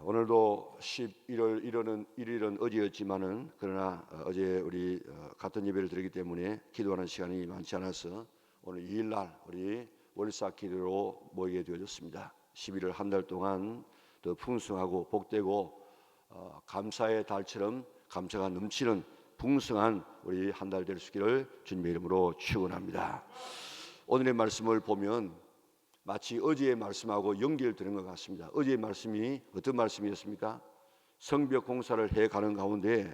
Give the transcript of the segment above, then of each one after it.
오늘도 11월 1일은 어제였지만은 그러나 어제 우리 같은 예배를 드리기 때문에 기도하는 시간이 많지 않아서 오늘 2일날 우리 월사 기도로 모이게 되어졌습니다. 11월 한 달 동안 더 풍성하고 복되고 감사의 달처럼 감사가 넘치는 풍성한 우리 한 달 될 수 있기를 주님의 이름으로 축원합니다. 오늘의 말씀을 보면 마치 어제의 말씀하고 연결되는 것 같습니다. 어제의 말씀이 어떤 말씀이었습니까? 성벽 공사를 해가는 가운데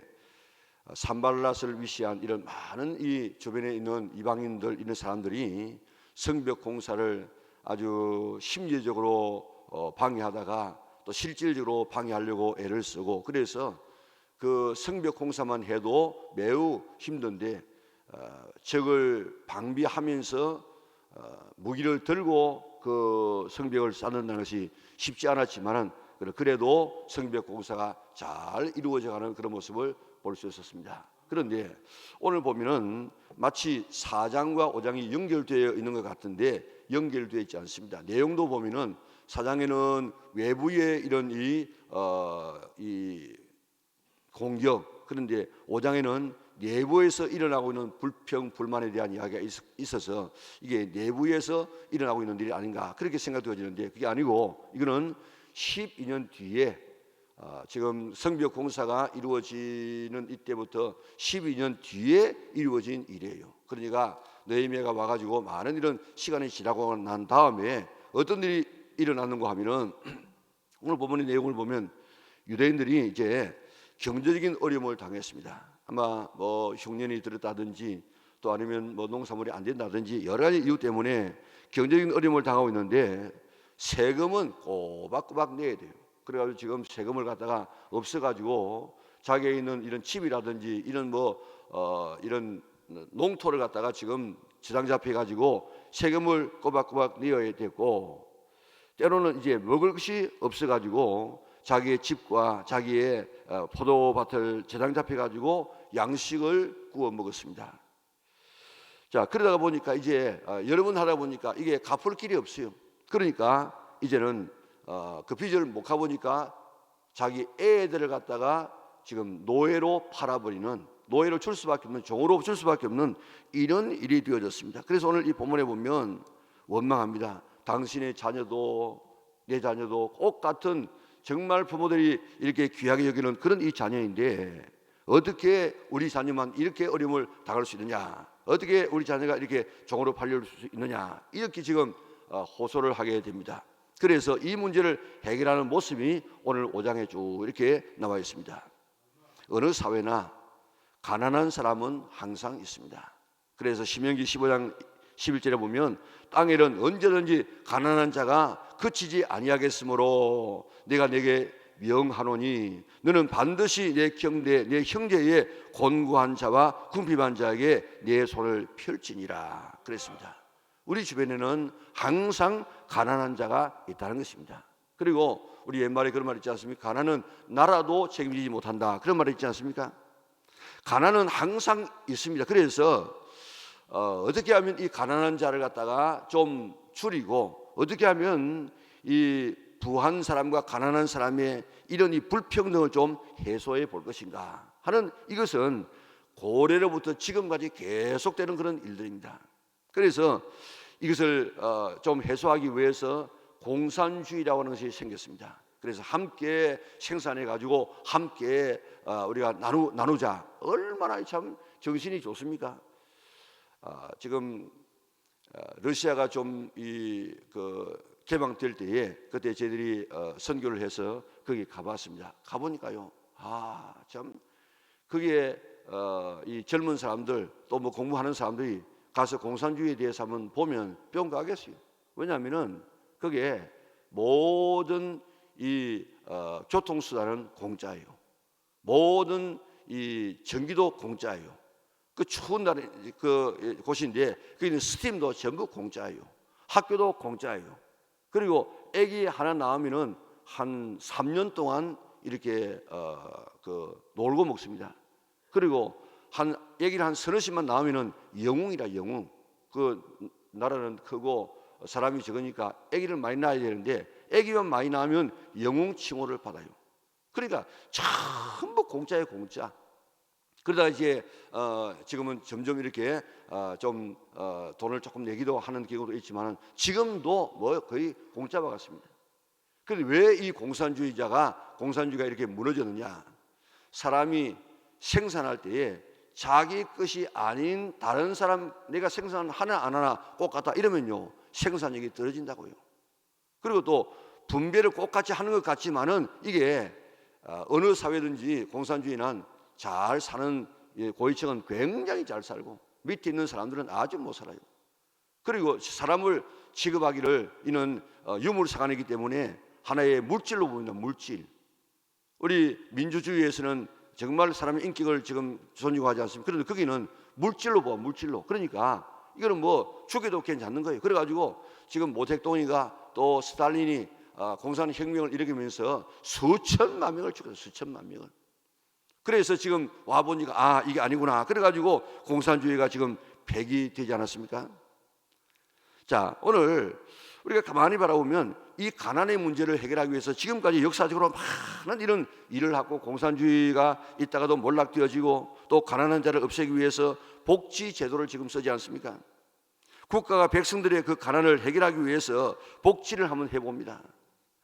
산발랏을 위시한 이런 많은 이 주변에 있는 이방인들 이런 사람들이 성벽 공사를 아주 심리적으로 방해하다가 또 실질적으로 방해하려고 애를 쓰고, 그래서 그 성벽 공사만 해도 매우 힘든데 적을 방비하면서 무기를 들고 그 성벽을 쌓는다는 것이 쉽지 않았지만은 그래도 성벽 공사가 잘 이루어져가는 그런 모습을 볼 수 있었습니다. 그런데 오늘 보면은 마치 4장과 5장이 연결되어 있는 것 같은데 연결되어 있지 않습니다. 내용도 보면은 4장에는 외부의 이런 이 공격, 그런데 5장에는 내부에서 일어나고 있는 불평, 불만에 대한 이야기가 있어서 이게 내부에서 일어나고 있는 일이 아닌가 그렇게 생각되어지는데 그게 아니고 이거는 12년 뒤에 지금 성벽 공사가 이루어지는 이때부터 12년 뒤에 이루어진 일이에요. 그러니까 느헤미야가 와가지고 많은 이런 시간이 지나고 난 다음에 어떤 일이 일어났는가 하면은 오늘 본문의 내용을 보면 유대인들이 이제 경제적인 어려움을 당했습니다. 아마 뭐 흉년이 들었다든지 또 아니면 뭐 농사물이 안 된다든지 여러 가지 이유 때문에 경제적인 어려움을 당하고 있는데 세금은 꼬박꼬박 내야 돼요. 그래가지고 지금 세금을 갖다가 없어가지고 자기에 있는 이런 집이라든지 이런 이런 농토를 갖다가 지금 지당 잡혀가지고 세금을 꼬박꼬박 내야 되고, 때로는 이제 먹을 것이 없어가지고 자기의 집과 자기의 포도밭을 재당 잡혀가지고 양식을 구워 먹었습니다. 자, 그러다 보니까 이제 여러 번 하다 보니까 이게 갚을 길이 없어요. 그러니까 이제는 그 빚을 못 갚으니까 자기 애들을 갖다가 지금 노예로 팔아버리는, 노예로 줄 수밖에 없는, 종으로 줄 수밖에 없는 이런 일이 되어졌습니다. 그래서 오늘 이 본문에 보면 원망합니다. 당신의 자녀도 내 자녀도 꼭 같은 정말 부모들이 이렇게 귀하게 여기는 그런 이 자녀인데 어떻게 우리 자녀만 이렇게 어려움을 당할 수 있느냐, 어떻게 우리 자녀가 이렇게 종으로 팔릴 수 있느냐, 이렇게 지금 호소를 하게 됩니다. 그래서 이 문제를 해결하는 모습이 오늘 5장에 쭉 이렇게 나와 있습니다. 어느 사회나 가난한 사람은 항상 있습니다. 그래서 신명기 15장 11절에 보면 땅에는 언제든지 가난한 자가 그치지 아니하겠으므로 내가 내게 명하노니 너는 반드시 내 형제의 곤고한 자와 궁핍한 자에게 내 손을 펼지니라 그랬습니다. 우리 주변에는 항상 가난한 자가 있다는 것입니다. 그리고 우리 옛말에 그런 말 있지 않습니까? 가난은 나라도 책임지지 못한다, 그런 말이 있지 않습니까? 가난은 항상 있습니다. 그래서 어떻게 하면 이 가난한 자를 갖다가 좀 줄이고 어떻게 하면 이 부한 사람과 가난한 사람의 이런 이 불평등을 좀 해소해 볼 것인가 하는, 이것은 고래로부터 지금까지 계속되는 그런 일들입니다. 그래서 이것을 좀 해소하기 위해서 공산주의라고 하는 것이 생겼습니다. 그래서 함께 생산해 가지고 함께 우리가 나누자. 얼마나 참 정신이 좋습니까? 지금 러시아가 좀 개방될 때에 그때 저희들이 선교를 해서 거기 가봤습니다. 가보니까요, 참 거기에 이 젊은 사람들 또 뭐 공부하는 사람들이 가서 공산주의에 대해서 한번 보면 뿅 가겠어요. 왜냐하면은 거기에 모든 이 교통수단은 공짜예요. 모든 이 전기도 공짜예요. 그 추운 날에 그 곳인데 거기는 스팀도 전부 공짜예요. 학교도 공짜예요. 그리고 아기 하나 낳으면은 한 3년 동안 이렇게 놀고 먹습니다. 그리고 아기를 한 서너씩만 낳으면은 영웅이라 영웅. 그 나라는 크고 사람이 적으니까 아기를 많이 낳아야 되는데 아기만 많이 낳으면 영웅 칭호를 받아요. 그러니까 전부 공짜예요, 공짜. 그러다가 이제 지금은 점점 이렇게 좀 돈을 조금 내기도 하는 경우도 있지만 지금도 뭐 거의 공짜와 같습니다. 그런데 왜 이 공산주의가 이렇게 무너졌느냐? 사람이 생산할 때에 자기 것이 아닌 다른 사람 내가 생산하나 안 하나 똑같다 이러면요 생산력이 떨어진다고요. 그리고 또 분배를 똑같이 하는 것 같지만은 이게 어느 사회든지 공산주의는 잘 사는 고위층은 굉장히 잘 살고 밑에 있는 사람들은 아주 못 살아요. 그리고 사람을 취급하기를 이는 유물사관이기 때문에 하나의 물질로 보입니다. 물질. 우리 민주주의에서는 정말 사람의 인격을 지금 존중하지 않습니까? 그런데 거기는 물질로 봐, 물질로. 그러니까 이거는 뭐 죽여도 괜찮는 거예요. 그래가지고 지금 모택동이가 또 스탈린이 공산혁명을 일으키면서 수천만 명을 죽였어요. 수천만 명을. 그래서 지금 와보니까 이게 아니구나. 그래가지고 공산주의가 지금 폐기되지 않았습니까? 자, 오늘 우리가 가만히 바라보면 이 가난의 문제를 해결하기 위해서 지금까지 역사적으로 많은 이런 일을 하고 공산주의가 있다가도 몰락되어지고 또 가난한 자를 없애기 위해서 복지 제도를 지금 쓰지 않습니까? 국가가 백성들의 그 가난을 해결하기 위해서 복지를 한번 해봅니다.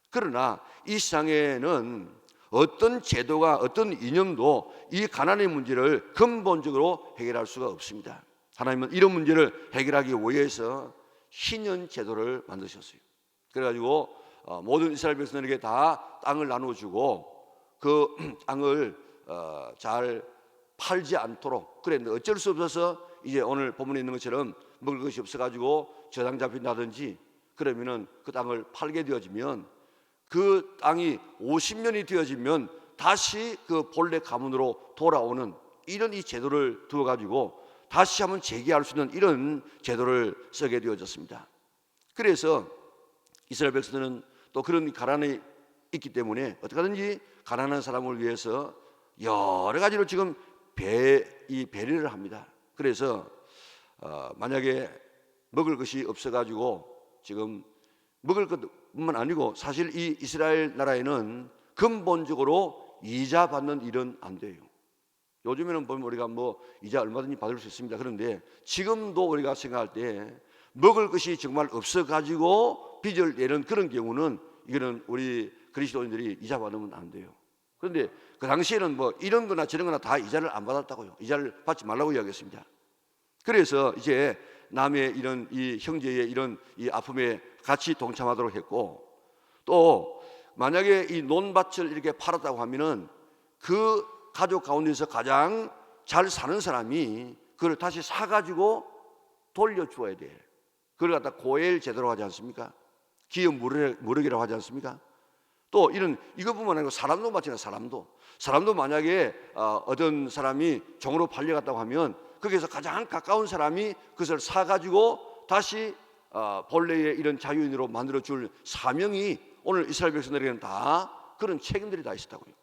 그러나 이 세상에는 어떤 제도가 어떤 이념도 이 가난의 문제를 근본적으로 해결할 수가 없습니다. 하나님은 이런 문제를 해결하기 위해서 희년 제도를 만드셨어요. 그래가지고 모든 이스라엘 백성들에게 다 땅을 나눠주고 그 땅을 잘 팔지 않도록 그랬는데 어쩔 수 없어서 이제 오늘 본문에 있는 것처럼 먹을 것이 없어가지고 저당 잡힌다든지 그러면은 그 땅을 팔게 되어지면 그 땅이 50년이 되어지면 다시 그 본래 가문으로 돌아오는 이런 이 제도를 두어가지고 다시 한번 재개할 수 있는 이런 제도를 쓰게 되어졌습니다. 그래서 이스라엘 백성들은 또 그런 가난이 있기 때문에 어떻게 하든지 가난한 사람을 위해서 여러 가지로 지금 배려를 합니다. 그래서 만약에 먹을 것이 없어가지고 지금 먹을 것뿐만 아니고 사실 이 이스라엘 나라에는 근본적으로 이자 받는 일은 안 돼요. 요즘에는 보면 우리가 뭐 이자 얼마든지 받을 수 있습니다. 그런데 지금도 우리가 생각할 때 먹을 것이 정말 없어가지고 빚을 내는 그런 경우는 이거는 우리 그리스도인들이 이자 받으면 안 돼요. 그런데 그 당시에는 뭐 이런 거나 저런 거나 다 이자를 안 받았다고요. 이자를 받지 말라고 이야기했습니다. 그래서 이제 남의 이런 이 형제의 이런 이 아픔에 같이 동참하도록 했고 또 만약에 이 논밭을 이렇게 팔았다고 하면은 그 가족 가운데서 가장 잘 사는 사람이 그걸 다시 사가지고 돌려주어야 돼. 그걸 갖다 고엘 제도로 하지 않습니까? 기업 무력이라고 하지 않습니까? 또 이것뿐만 아니고 사람도 마찬가지예요. 사람도 만약에 어떤 사람이 종으로 팔려갔다고 하면 거기에서 가장 가까운 사람이 그것을 사가지고 다시 본래의 이런 자유인으로 만들어줄 사명이 오늘 이스라엘 백성들에게는 다 그런 책임들이 다 있었다고요.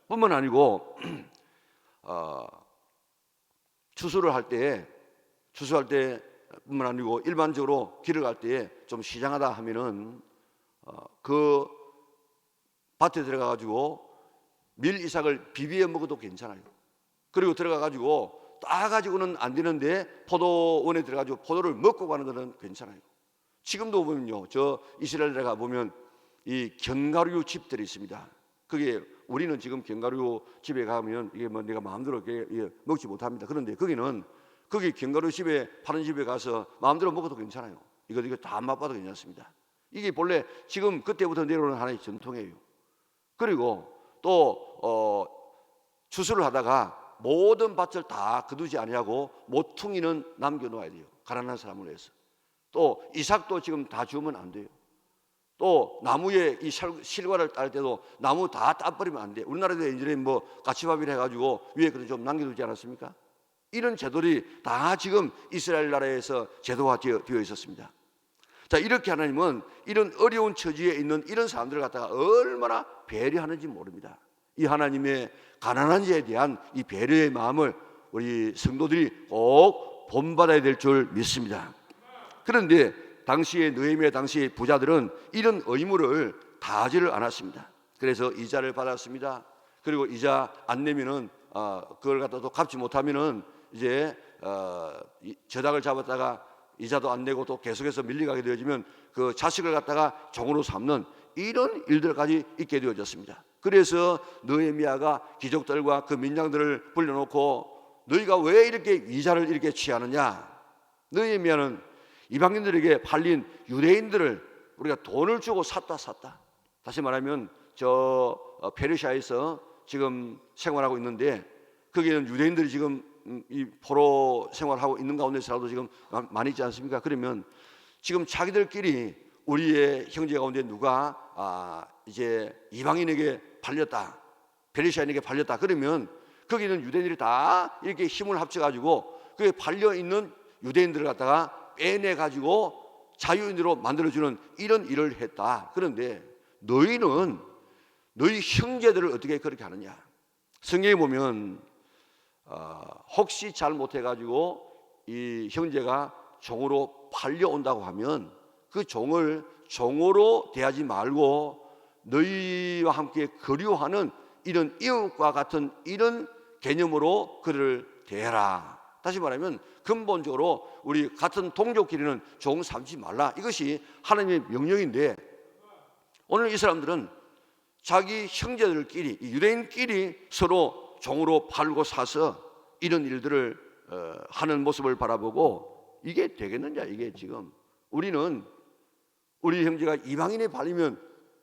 뿐만 아니고 추수할 때뿐만 아니고 일반적으로 길을 갈 때 좀 시장하다 하면은 그 밭에 들어가 가지고 밀 이삭을 비비어 먹어도 괜찮아요. 그리고 들어가 가지고 따 가지고는 안 되는데 포도원에 들어가 가지고 포도를 먹고 가는 것은 괜찮아요. 지금도 보면요, 저 이스라엘에 가 보면 이 견과류 집들이 있습니다. 그게 우리는 지금 견과류 집에 가면 이게 뭐 내가 마음대로 먹지 못합니다. 그런데 거기 견과류 집에 파는 집에 가서 마음대로 먹어도 괜찮아요. 이거 다 맛봐도 괜찮습니다. 이게 본래 지금 그때부터 내려오는 하나의 전통이에요. 그리고 또 추수를 하다가 모든 밭을 다 거두지 아니하고 모퉁이는 남겨놓아야 돼요. 가난한 사람을 위해서. 또 이삭도 지금 다 주우면 안 돼요. 또 나무에 이 실과를 딸 때도 나무 다 따버리면 안 돼요. 우리나라도 예전에 뭐 가치밥이라 해가지고 위에 그런 좀 남겨두지 않았습니까? 이런 제도들이 다 지금 이스라엘 나라에서 제도화되어 있었습니다. 자, 이렇게 하나님은 이런 어려운 처지에 있는 이런 사람들을 갖다가 얼마나 배려하는지 모릅니다. 이 하나님의 가난한 자에 대한 이 배려의 마음을 우리 성도들이 꼭 본받아야 될 줄 믿습니다. 그런데 당시의 느헤미야 당시의 부자들은 이런 의무를 다하지를 않았습니다. 그래서 이자를 받았습니다. 그리고 이자 안 내면은 그걸 갖다 또 갚지 못하면은 이제 저당을 잡았다가 이자도 안 내고 또 계속해서 밀려가게 되어지면 그 자식을 갖다가 종으로 삼는 이런 일들까지 있게 되어졌습니다. 그래서 느헤미야가 귀족들과 그 민장들을 불러놓고 너희가 왜 이렇게 이자를 이렇게 취하느냐? 느헤미야는 이방인들에게 팔린 유대인들을 우리가 돈을 주고 샀다. 다시 말하면 저 페르시아에서 지금 생활하고 있는데 거기는 유대인들이 지금 이 포로 생활하고 있는 가운데서라도 지금 많이 있지 않습니까? 그러면 지금 자기들끼리 우리의 형제 가운데 누가 이제 이방인에게 팔렸다, 페르시아인에게 팔렸다 그러면 거기는 유대인들이 다 이렇게 힘을 합쳐가지고 그게 팔려 있는 유대인들을 갖다가 빼내 가지고 자유인으로 만들어주는 이런 일을 했다. 그런데 너희는 너희 형제들을 어떻게 그렇게 하느냐? 성경에 보면 혹시 잘못해가지고 이 형제가 종으로 팔려온다고 하면 그 종을 종으로 대하지 말고 너희와 함께 거류하는 이런 이웃과 같은 이런 개념으로 그를 대해라. 다시 말하면 근본적으로 우리 같은 동족끼리는 종 삼지 말라. 이것이 하나님의 명령인데 오늘 이 사람들은 자기 형제들끼리 유대인끼리 서로 종으로 팔고 사서 이런 일들을 하는 모습을 바라보고 이게 되겠느냐? 이게 지금 우리는 우리 형제가 이방인에 팔리면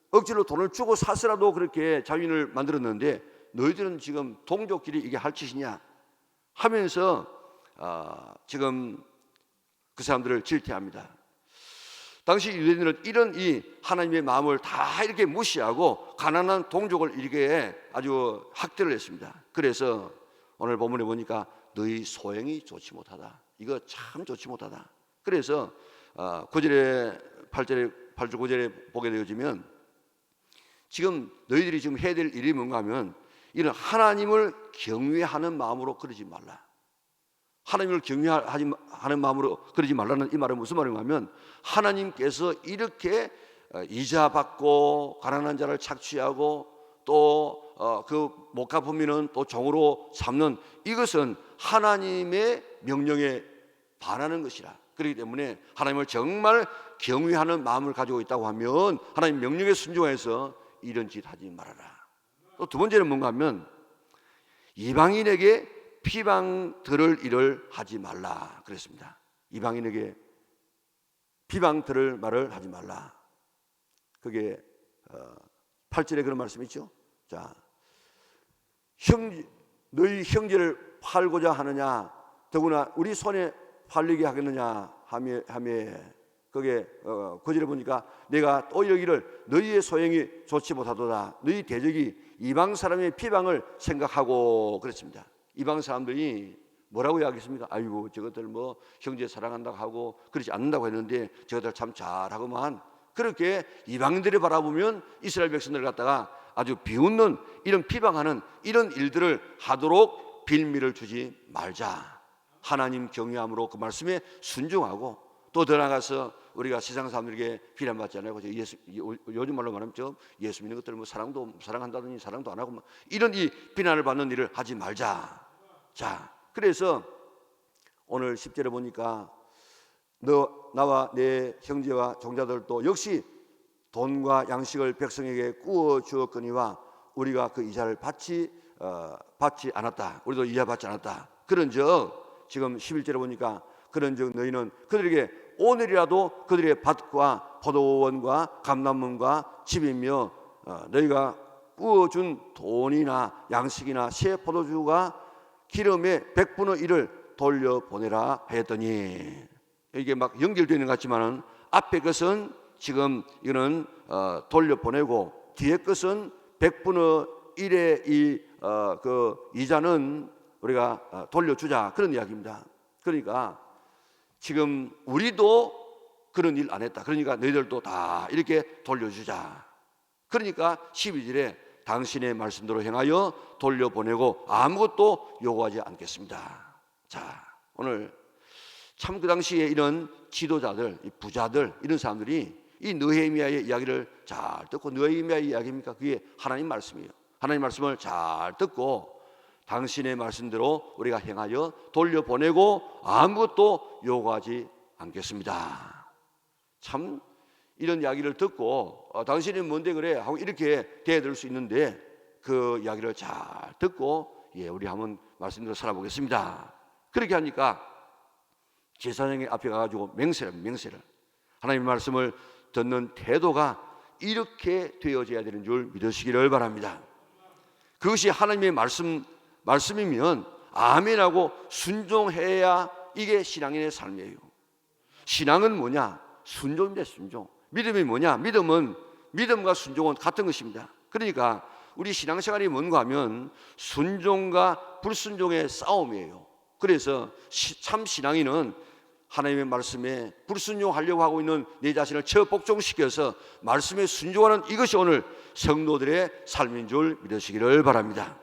억지로 돈을 주고 사서라도 그렇게 자유인을 만들었는데 너희들은 지금 동족끼리 이게 할 짓이냐 하면서 지금 그 사람들을 질타합니다. 당시 유대인들은 이런 이 하나님의 마음을 다 이렇게 무시하고 가난한 동족을 이렇게 아주 학대를 했습니다. 그래서 오늘 본문에 보니까 너희 소행이 좋지 못하다. 이거 참 좋지 못하다. 그래서 9절에 8절 9절에 보게 되어지면 지금 너희들이 지금 해야 될 일이 뭔가 하면 이런 하나님을 경외하는 마음으로 그러지 말라. 하나님을 경외하는 마음으로 그러지 말라는 이 말은 무슨 말인가 하면 하나님께서 이렇게 이자 받고 가난한 자를 착취하고 또 그 못 갚으면 또 종으로 삼는 이것은 하나님의 명령에 반하는 것이라. 그렇기 때문에 하나님을 정말 경외하는 마음을 가지고 있다고 하면 하나님 명령에 순종해서 이런 짓 하지 말아라. 또 두 번째는 뭔가 하면 이방인에게 비방 들을 일을 하지 말라 그랬습니다. 이방인에게 비방 들을 말을 하지 말라. 그게 8절에 그런 말씀이 있죠. 자, 너희 형제를 팔고자 하느냐 더구나 우리 손에 팔리게 하겠느냐 하며 그게 9절에 보니까 내가 또 이러기를 너희의 소행이 좋지 못하도다. 너희 대적이 이방 사람의 비방을 생각하고 그랬습니다. 이방 사람들이 뭐라고 이야기했습니까? 아이고 저것들 뭐 형제 사랑한다고 하고 그러지 않는다고 했는데 저것들 참 잘하고만 그렇게 이방인들이 바라보면 이스라엘 백성들을 갖다가 아주 비웃는 이런 비방하는 이런 일들을 하도록 빌미를 주지 말자. 하나님 경외함으로 그 말씀에 순종하고 또 더 나아가서 우리가 세상 사람들에게 비난받지 않고 요즘 말로 말하면 예수 믿는 것들 뭐 사랑한다더니 사랑도 안 하고 뭐 이런 이 비난을 받는 일을 하지 말자. 자, 그래서 오늘 10절에 보니까 너 나와 내 형제와 종자들도 역시 돈과 양식을 백성에게 구워 주었거니와 우리가 그 이자를 받지 않았다. 우리도 이자 받지 않았다. 그런즉 지금 11절에 보니까 그런즉 너희는 그들에게 오늘이라도 그들의 밭과 포도원과 감람문과 집이며 너희가 구워준 돈이나 양식이나 새 포도주가 기름의 100분의 1을 돌려보내라 하였더니 이게 막 연결되는 것 같지만은 앞에 것은 지금 이거는 돌려보내고 뒤에 것은 100분의 1의 그 이자는 우리가 돌려주자 그런 이야기입니다. 그러니까 지금 우리도 그런 일 안 했다. 그러니까 너희들도 다 이렇게 돌려주자. 그러니까 12절에 당신의 말씀대로 행하여 돌려보내고 아무것도 요구하지 않겠습니다. 자, 오늘 참 그 당시에 이런 지도자들, 부자들 이런 사람들이 이 느헤미야의 이야기를 잘 듣고, 느헤미야의 이야기입니까? 그게 하나님 말씀이에요. 하나님 말씀을 잘 듣고 당신의 말씀대로 우리가 행하여 돌려보내고 아무것도 요구하지 않겠습니다. 참 이런 이야기를 듣고 당신이 뭔데 그래 하고 이렇게 대들 수 있는데, 그 이야기를 잘 듣고 우리 한번 말씀대로 살아보겠습니다. 그렇게 하니까 제사장의 앞에 가가지고 맹세를 하나님의 말씀을 듣는 태도가 이렇게 되어져야 되는 줄 믿으시기를 바랍니다. 그것이 하나님의 말씀이면 아멘하고 순종해야 이게 신앙인의 삶이에요. 신앙은 뭐냐? 순종입니다. 순종. 믿음이 뭐냐? 믿음과 순종은 같은 것입니다. 그러니까 우리 신앙생활이 뭔가 하면 순종과 불순종의 싸움이에요. 그래서 참 신앙인은 하나님의 말씀에 불순종하려고 하고 있는 내 자신을 처복종시켜서 말씀에 순종하는, 이것이 오늘 성도들의 삶인 줄 믿으시기를 바랍니다.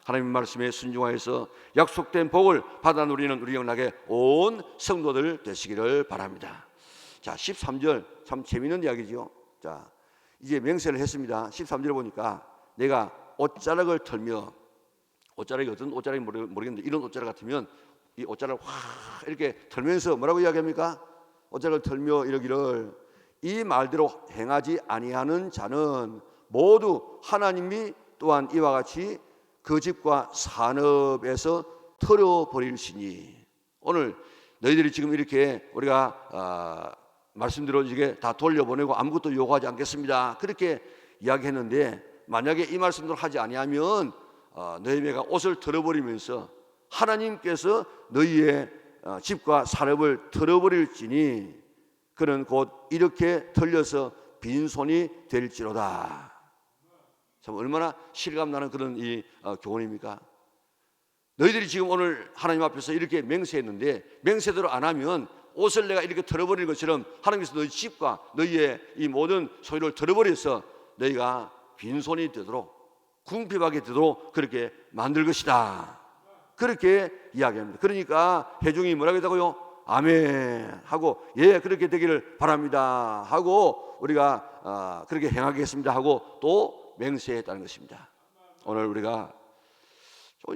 하나님의 말씀에 순종하여서 약속된 복을 받아 누리는 우리 영락의 온 성도들 되시기를 바랍니다. 자, 13절 참 재미있는 이야기죠. 자, 이제 맹세를 했습니다. 13절 보니까 내가 옷자락을 털며, 옷자락이 어떤 옷자락인지 모르겠는데 이런 옷자락 같으면 이 옷자락을 확 이렇게 털면서 뭐라고 이야기합니까? 옷자락을 털며 이러기를, 이 말대로 행하지 아니하는 자는 모두 하나님이 또한 이와 같이 그 집과 산업에서 털어버릴시니. 오늘 너희들이 지금 이렇게 우리가 말씀대로 이게 다 돌려보내고 아무것도 요구하지 않겠습니다, 그렇게 이야기했는데, 만약에 이 말씀대로 하지 아니하면 너희가 옷을 털어버리면서 하나님께서 너희의 집과 산업을 털어버릴지니 그는 곧 이렇게 털려서 빈손이 될지로다. 참 얼마나 실감나는 그런 이 교훈입니까? 너희들이 지금 오늘 하나님 앞에서 이렇게 맹세했는데 맹세대로 안 하면 옷을 내가 이렇게 털어버리는 것처럼 하나님께서 너희 집과 너희의 이 모든 소유를 털어버려서 너희가 빈손이 되도록, 궁핍하게 되도록 그렇게 만들 것이다, 그렇게 이야기합니다. 그러니까 회중이 뭐라고 했다고요? 아멘 하고, 예 그렇게 되기를 바랍니다 하고, 우리가 그렇게 행하겠습니다 하고 또 맹세했다는 것입니다. 오늘 우리가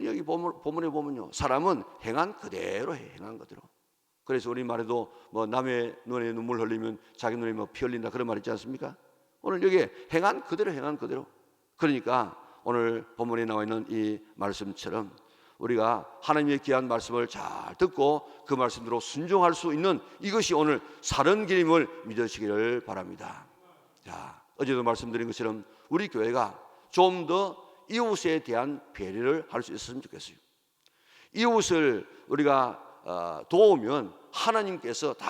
여기 본문에 보면요, 사람은 행한 그대로 해, 행한 그대로. 그래서 우리 말에도 뭐 남의 눈에 눈물 흘리면 자기 눈에 뭐 피 흘린다, 그런 말 있지 않습니까? 오늘 여기 행한 그대로, 행한 그대로. 그러니까 오늘 본문에 나와 있는 이 말씀처럼 우리가 하나님의 귀한 말씀을 잘 듣고 그 말씀대로 순종할 수 있는, 이것이 오늘 사는 길임을 믿으시기를 바랍니다. 자, 어제도 말씀드린 것처럼 우리 교회가 좀 더 이웃에 대한 배려를 할 수 있었으면 좋겠어요. 이웃을 우리가 도우면 하나님께서 다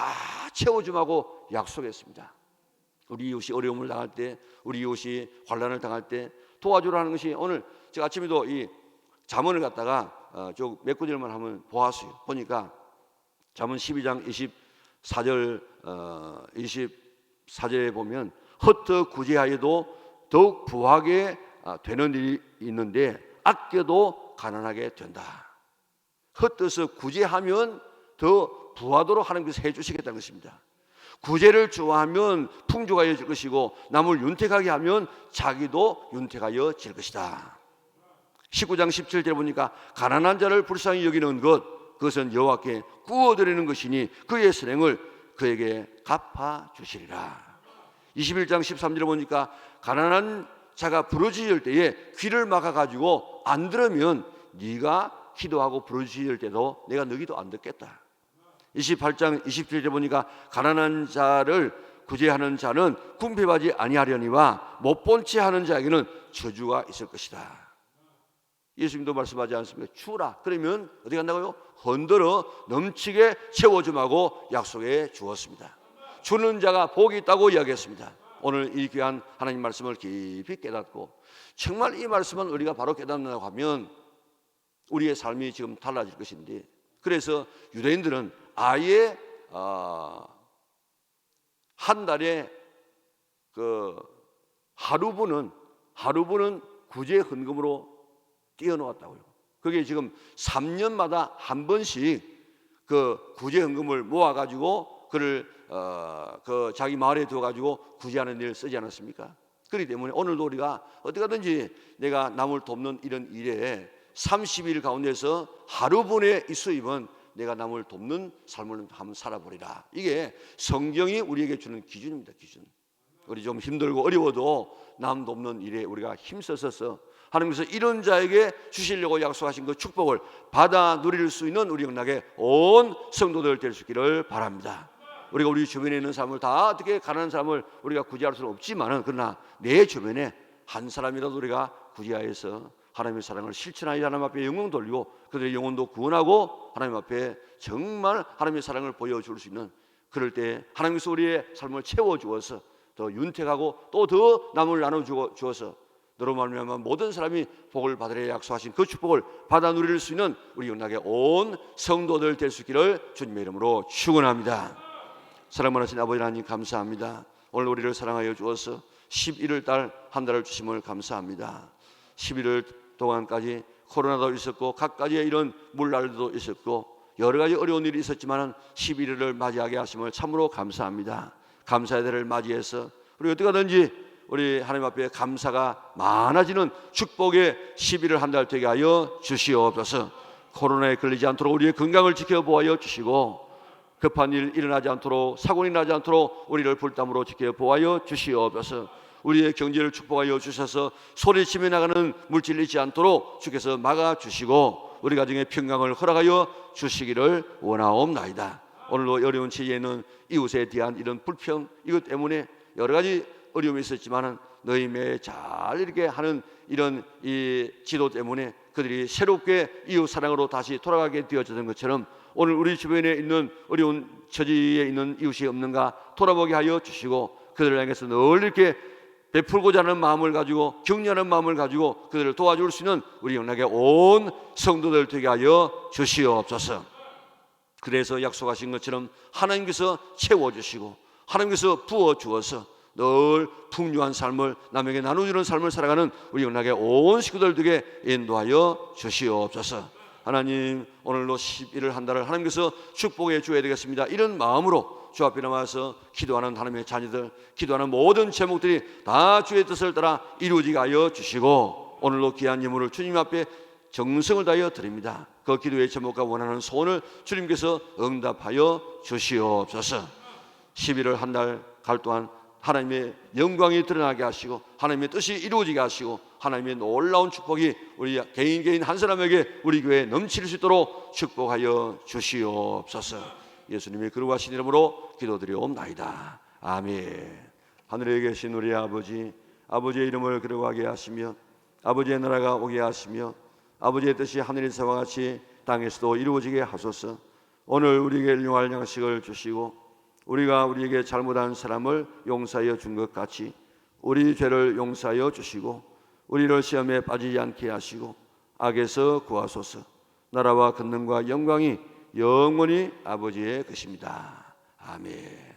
채워줌하고 약속했습니다. 우리 이웃이 어려움을 당할 때, 우리 이웃이 환난을 당할 때 도와주라는 것이, 오늘 제가 아침에도 이 잠언을 갖다가 몇 구절만 한번 보았어요. 보니까 잠언 12장 24절 24절에 보면 헛되어 구제하여도 더욱 부하게 되는 일이 있는데 아껴도 가난하게 된다. 헛되어서 구제하면 더 부하도록 하나님께서 해주시겠다는 것입니다. 구제를 좋아하면 풍족하여질 것이고 남을 윤택하게 하면 자기도 윤택하여질 것이다. 19장 17절에 보니까 가난한 자를 불쌍히 여기는 것, 그것은 여호와께 구워드리는 것이니 그의 선행을 그에게 갚아주시리라. 21장 13절에 보니까 가난한 자가 부르짖을 때에 귀를 막아가지고 안 들으면 네가 기도하고 부르짖을 때도 내가 너희도 안 듣겠다. 28장 27절에 보니까 가난한 자를 구제하는 자는 궁핍하지 아니하려니와 못 본 채 하는 자에게는 저주가 있을 것이다. 예수님도 말씀하지 않습니까? 주라. 그러면 어디 간다고요? 흔들어 넘치게 채워줌하고 약속해 주었습니다. 주는 자가 복이 있다고 이야기했습니다. 오늘 이 귀한 하나님 말씀을 깊이 깨닫고 정말 이 말씀은 우리가 바로 깨닫는다고 하면 우리의 삶이 지금 달라질 것인데, 그래서 유대인들은 아예 한 달에 그 하루분은 구제 헌금으로 띄워놓았다고요. 그게 지금 3년마다 한 번씩 그 구제 헌금을 모아가지고 그를 그 자기 마을에 두어가지고 구제하는 일을 쓰지 않았습니까? 그렇기 때문에 오늘도 우리가 어떻게 하든지 내가 남을 돕는 이런 일에 30일 가운데서 하루 분의 이 수입은 내가 남을 돕는 삶을 한번 살아보리라. 이게 성경이 우리에게 주는 기준입니다. 기준. 우리 좀 힘들고 어려워도 남 돕는 일에 우리가 힘써서 하나님께서 이런 자에게 주시려고 약속하신 그 축복을 받아 누릴 수 있는 우리 영락의 온 성도들 될 수 있기를 바랍니다. 우리가 우리 주변에 있는 사람을 다 어떻게 가난한 사람을 우리가 구제할 수는 없지만은, 그러나 내 주변에 한 사람이라도 우리가 구제하여서 하나님의 사랑을 실천하여 하나님 앞에 영광 돌리고 그들의 영혼도 구원하고 하나님 앞에 정말 하나님의 사랑을 보여줄 수 있는, 그럴 때 하나님께서 우리의 삶을 채워주어서 더 윤택하고 또 더 남을 나눠주어서 너로 말미암아 모든 사람이 복을 받으려 약속하신 그 축복을 받아 누릴 수 있는 우리 영락의 온 성도들 될 수 있기를 주님의 이름으로 축원합니다. 사랑 많으신 아버지 하나님 감사합니다. 오늘 우리를 사랑하여 주어서 11월 달 한 달을 주심을 감사합니다. 11월 동안까지 코로나도 있었고 각가지의 이런 물난리도 있었고 여러 가지 어려운 일이 있었지만 11월을 맞이하게 하심을 참으로 감사합니다. 감사의 대를 맞이해서 우리 어떻게 하든지 우리 하나님 앞에 감사가 많아지는 축복의 11월 한 달 되게 하여 주시옵소서. 코로나에 걸리지 않도록 우리의 건강을 지켜보아 주시고 급한 일 일어나지 않도록 사고는 나지 않도록 우리를 불담으로 지켜보아 주시옵소서. 우리의 경제를 축복하여 주셔서 소리치며 나가는 물질이 있지 않도록 주께서 막아주시고 우리 가정의 평강을 허락하여 주시기를 원하옵나이다. 오늘도 어려운 시기에는 이웃에 대한 이런 불평, 이것 때문에 여러 가지 어려움이 있었지만 너희 매에 잘 이렇게 하는 이런 이 지도 때문에 그들이 새롭게 이웃 사랑으로 다시 돌아가게 되어지는 것처럼 오늘 우리 주변에 있는 어려운 처지에 있는 이웃이 없는가 돌아보게 하여 주시고 그들을 향해서 늘 이렇게 베풀고자 하는 마음을 가지고 격려하는 마음을 가지고 그들을 도와줄 수 있는 우리 영락의 온 성도들 되게 하여 주시옵소서. 그래서 약속하신 것처럼 하나님께서 채워주시고 하나님께서 부어주어서 늘 풍요한 삶을 남에게 나눠주는 삶을 살아가는 우리 영락의 온 식구들 되게 인도하여 주시옵소서. 하나님 오늘로 11월 한 달을 하나님께서 축복해 주어야 되겠습니다. 이런 마음으로 주 앞에 나와서 기도하는 하나님의 자녀들, 기도하는 모든 제목들이 다 주의 뜻을 따라 이루어지게 하여 주시고 오늘도 귀한 예물을 주님 앞에 정성을 다하여 드립니다. 그 기도의 제목과 원하는 소원을 주님께서 응답하여 주시옵소서. 11월 한 달 갈 동안 하나님의 영광이 드러나게 하시고 하나님의 뜻이 이루어지게 하시고 하나님의 놀라운 축복이 우리 개인 한 사람에게 우리 교회에 넘칠 수 있도록 축복하여 주시옵소서. 예수님의 거룩하신 이름으로 기도드리옵나이다. 아멘. 하늘에 계신 우리 아버지, 아버지의 이름을 거룩하게 하시며 아버지의 나라가 오게 하시며 아버지의 뜻이 하늘에서와 같이 땅에서도 이루어지게 하소서. 오늘 우리에게 일용할 양식을 주시고 우리가 우리에게 잘못한 사람을 용서하여 준 것 같이 우리 죄를 용서하여 주시고 우리를 시험에 빠지지 않게 하시고 악에서 구하소서. 나라와 권능과 영광이 영원히 아버지의 것입니다. 아멘.